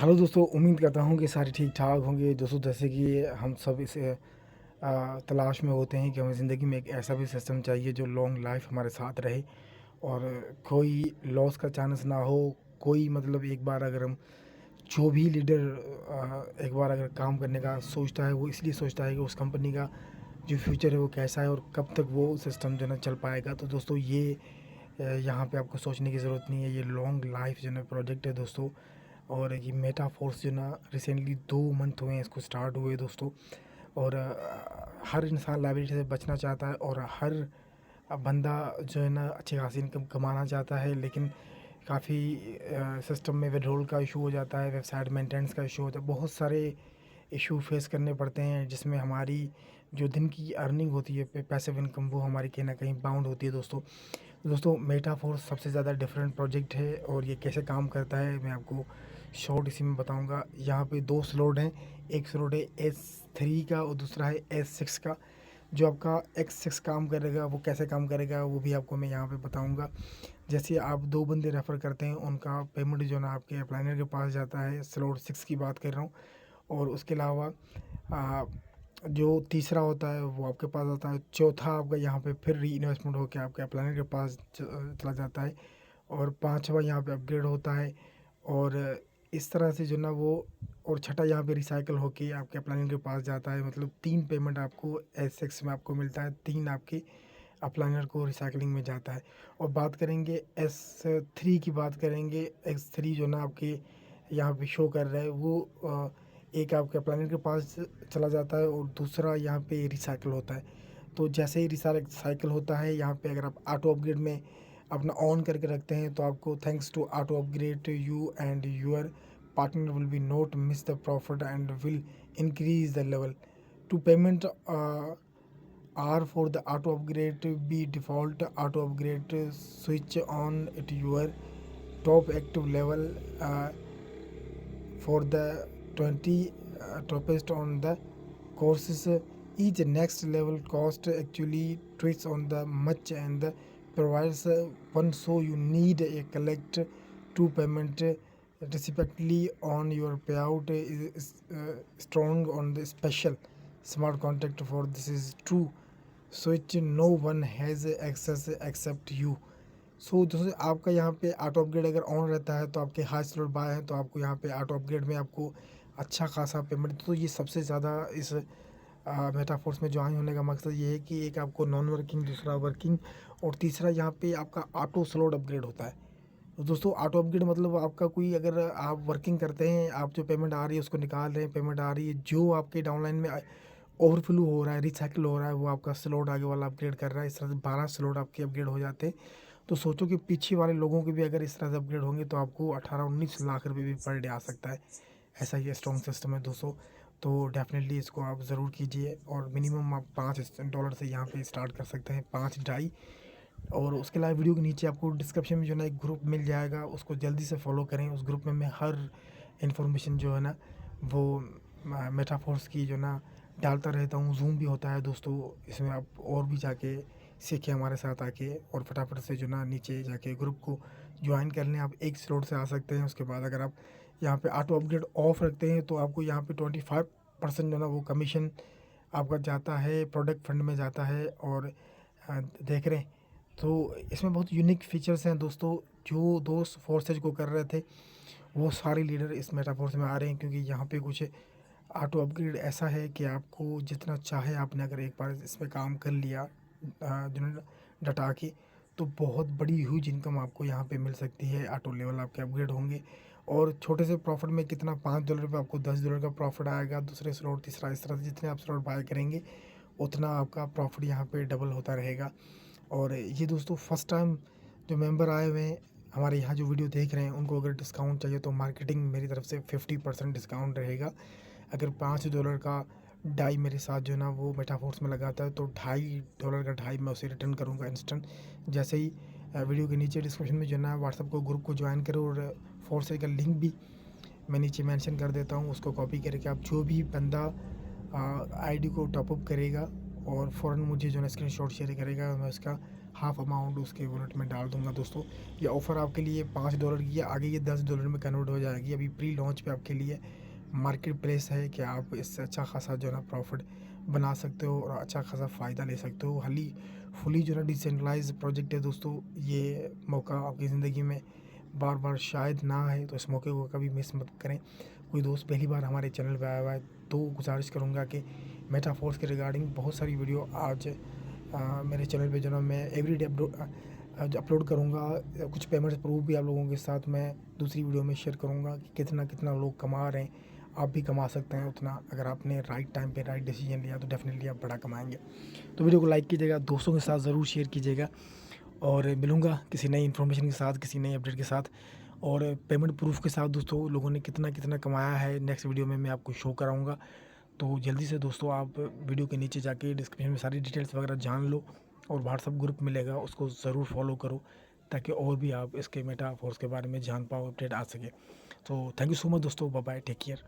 Hello दोस्तों, उम्मीद करता हूँ कि सारे ठीक ठाक होंगे दोस्तों। जैसे कि हम सब इस तलाश में होते हैं कि हमें ज़िंदगी में एक ऐसा भी सिस्टम चाहिए जो लॉन्ग लाइफ हमारे साथ रहे और कोई लॉस का चांस ना हो। कोई मतलब एक बार अगर हम जो भी लीडर एक बार अगर काम करने का सोचता है, वो इसलिए सोचता है कि उस कंपनी का जो फ्यूचर है वो कैसा है और कब तक वो सिस्टम जो है ना चल पाएगा। तो दोस्तों ये यहाँ पे आपको सोचने की ज़रूरत नहीं है। ये लॉन्ग लाइफ जो है ना प्रोजेक्ट है दोस्तों। और ये मेटाफोर्स जो ना रिसेंटली 2 मंथ हुए हैं इसको स्टार्ट हुए दोस्तों। और हर इंसान लाइबिलिटी से बचना चाहता है और हर बंदा जो है ना अच्छी खासी इनकम कमाना चाहता है, लेकिन काफ़ी सिस्टम में विड्रॉल का इशू हो जाता है, वेबसाइट मेंटेनेंस का इशू होता है, बहुत सारे इशू फेस करने पड़ते हैं जिसमें हमारी जो दिन की अर्निंग होती है पैसिव इनकम वो हमारी कहीं ना कहीं बाउंड होती है दोस्तों। दोस्तों मेटाफोर्स सबसे ज़्यादा डिफरेंट प्रोजेक्ट है और ये कैसे काम करता है मैं आपको शॉर्ट इसी में बताऊंगा। यहाँ पे 2 स्लॉट हैं, एक स्लॉट है S3 का और दूसरा है S6 का। जो आपका X6 काम करेगा वो कैसे काम करेगा वो भी आपको मैं यहाँ पे बताऊंगा। जैसे आप 2 बंदे रेफ़र करते हैं, उनका पेमेंट जो ना आपके अप्लाइनर के पास जाता है, स्लॉट 6 की बात कर रहा हूँ। और उसके अलावा जो तीसरा होता है वो आपके पास आता है, चौथा आपका यहाँ पे फिर री इन्वेस्टमेंट होकर आपके अप्लाइनर के पास चला जाता है, और पांचवा यहाँ पे अपग्रेड होता है। और इस तरह से जो ना वो, और छठा यहाँ पे रिसाइकल होके आपके अप्लाइनर के पास जाता है। मतलब 3 पेमेंट आपको S6 में आपको मिलता है, 3 आपके अप्लाइनर को रिसाइकलिंग में जाता है। और बात करेंगे S3 की, बात करेंगे X3 जो ना आपके यहाँ पे शो कर रहा है वो एक आपके अप्लाइनर के पास चला जाता है और दूसरा यहाँ पे रिसाइकल होता है। तो जैसे ही रिसाइकल होता है यहाँ पे अगर आप ऑटो अपग्रेड में अपना ऑन करके रखते हैं तो आपको thanks to auto upgrade you and your partner will be not miss the profit and will increase the level to payment are for the auto upgrade be default auto upgrade switch on it your top active level for the 20 toppest on the courses. Each next level cost actually treats on the much and provides one, so you need a collect to payment respectively on your payout is strong on the special smart contract for this is true, so which no one has access except you. दोस्तों आपका यहाँ पे auto upgrade अगर on रहता है तो आपके high slot bye हैं तो आपको यहाँ पे ऑटो अपग्रेड में आपको अच्छा खासा पेमेंट। तो ये सबसे ज़्यादा इस मेटाफोर्स में ज्वाइन होने का मकसद ये है कि एक आपको नॉन वर्किंग, दूसरा वर्किंग, और तीसरा यहाँ पे आपका ऑटो स्लॉट अपग्रेड होता है। तो दोस्तों ऑटो अपग्रेड मतलब आपका कोई, अगर आप वर्किंग करते हैं, आप जो पेमेंट आ रही है उसको निकाल रहे हैं, पेमेंट आ रही है, जो आपके डाउनलाइन में ओवरफ्लो हो रहा है, रिसाइकिल हो रहा है, वो आपका स्लॉट आगे वाला अपग्रेड कर रहा है। इस तरह से 12 स्लॉट आपके अपग्रेड हो जाते हैं। तो सोचो कि पीछे वाले लोगों के भी अगर इस तरह से अपग्रेड होंगे तो आपको 18-19 लाख रुपए भी पर डे आ सकता है। ऐसा ये स्ट्रॉन्ग सिस्टम है दोस्तों। तो डेफिनेटली इसको आप ज़रूर कीजिए और मिनिमम आप $5 से यहाँ पे स्टार्ट कर सकते हैं, 5 ढाई। और उसके अलावा वीडियो के नीचे आपको डिस्क्रिप्शन में जो है ना एक ग्रुप मिल जाएगा, उसको जल्दी से फॉलो करें। उस ग्रुप में मैं हर इन्फॉर्मेशन जो है ना वो मेटाफोर्स की जो ना डालता रहता हूँ। जूम भी होता है दोस्तों, इसमें आप और भी जाके सीखें हमारे साथ आके, और फटाफट से जो ना नीचे जाके ग्रुप को ज्वाइन कर लें। आप एक स्लॉट से आ सकते हैं। उसके बाद अगर आप यहाँ पे ऑटो अपग्रेड ऑफ रखते हैं तो आपको यहाँ पे 25% जो ना वो कमीशन आपका जाता है, प्रोडक्ट फंड में जाता है। और देख रहे हैं तो इसमें बहुत यूनिक फीचर्स हैं दोस्तों। जो दोस्त फोर्सेज को कर रहे थे वो सारे लीडर इस मेटाफोर्स में आ रहे हैं, क्योंकि यहाँ पे कुछ ऑटो अपग्रेड ऐसा है कि आपको जितना चाहे आपने अगर एक बार इस पर काम कर लिया जो डटा के, तो बहुत बड़ी ह्यूज इनकम आपको यहाँ पे मिल सकती है। ऑटो लेवल आपके अपग्रेड होंगे और छोटे से प्रॉफिट में कितना $5 पे आपको $10 का प्रॉफिट आएगा। दूसरे स्लॉट, तीसरा, इस तरह से जितने आप स्लॉट बाय करेंगे उतना आपका प्रॉफिट यहाँ पे डबल होता रहेगा। और ये दोस्तों फर्स्ट टाइम जो मेंबर आए हुए हैं हमारे यहाँ जो वीडियो देख रहे हैं, उनको अगर डिस्काउंट चाहिए तो मार्केटिंग मेरी तरफ से 50% डिस्काउंट रहेगा। अगर $5 का ढाई मेरे साथ जो है ना वो मेटाफोर्स में लगाता है तो $2.5 का ढाई मैं उसे रिटर्न करूँगा इंस्टेंट। जैसे ही वीडियो के नीचे डिस्क्रिप्शन में जो है ना व्हाट्सअप को ग्रुप को ज्वाइन करो, और फोर्स का लिंक भी मैं नीचे मेंशन कर देता हूँ। उसको कॉपी करके आप जो भी बंदा आईडी को टॉपअप करेगा और फ़ौरन मुझे जो है स्क्रीनशॉट शेयर करेगा, मैं उसका हाफ अमाउंट उसके वॉलेट में डाल दूंगा दोस्तों। ये ऑफ़र आपके लिए $5 की है, आगे ये $10 में कन्वर्ट हो जाएगी। अभी प्री लॉन्च पे आपके लिए मार्केट प्लेस है कि आप इससे अच्छा खासा जो है ना प्रॉफिट बना सकते हो और अच्छा खासा फ़ायदा ले सकते हो। हाली फुली जो है ना डिसेंट्रलाइज प्रोजेक्ट है दोस्तों। ये मौका आपकी ज़िंदगी में बार बार शायद ना आए, तो इस मौके को कभी मिस मत करें। कोई दोस्त पहली बार हमारे चैनल पे आया हुआ है तो गुजारिश करूँगा कि मेटाफोर्स के रिगार्डिंग बहुत सारी वीडियो आज मेरे चैनल पे जो ना मैं एवरीडे अपलोड करूँगा। कुछ पेमेंट्स प्रूफ भी आप लोगों के साथ मैं दूसरी वीडियो में शेयर करूँगा कि कितना कितना लोग कमा रहे हैं। आप भी कमा सकते हैं उतना, अगर आपने राइट टाइम पे राइट डिसीजन लिया तो डेफिनेटली आप बड़ा कमाएंगे। तो वीडियो को लाइक कीजिएगा, दोस्तों के साथ ज़रूर शेयर कीजिएगा और मिलूँगा किसी नई इन्फॉर्मेशन के साथ, किसी नई अपडेट के साथ और पेमेंट प्रूफ के साथ। दोस्तों लोगों ने कितना कितना कमाया है नेक्स्ट वीडियो में मैं आपको शो कराऊँगा। तो जल्दी से दोस्तों आप वीडियो के नीचे जाके डिस्क्रिप्शन में सारी डिटेल्स वगैरह जान लो और व्हाट्सअप ग्रुप मिलेगा उसको ज़रूर फॉलो करो ताकि और भी आप इसके मेटाफोर्स के बारे में जान पाओ, अपडेट आ सके। तो थैंक यू सो मच दोस्तों, बाय बाय, टेक केयर।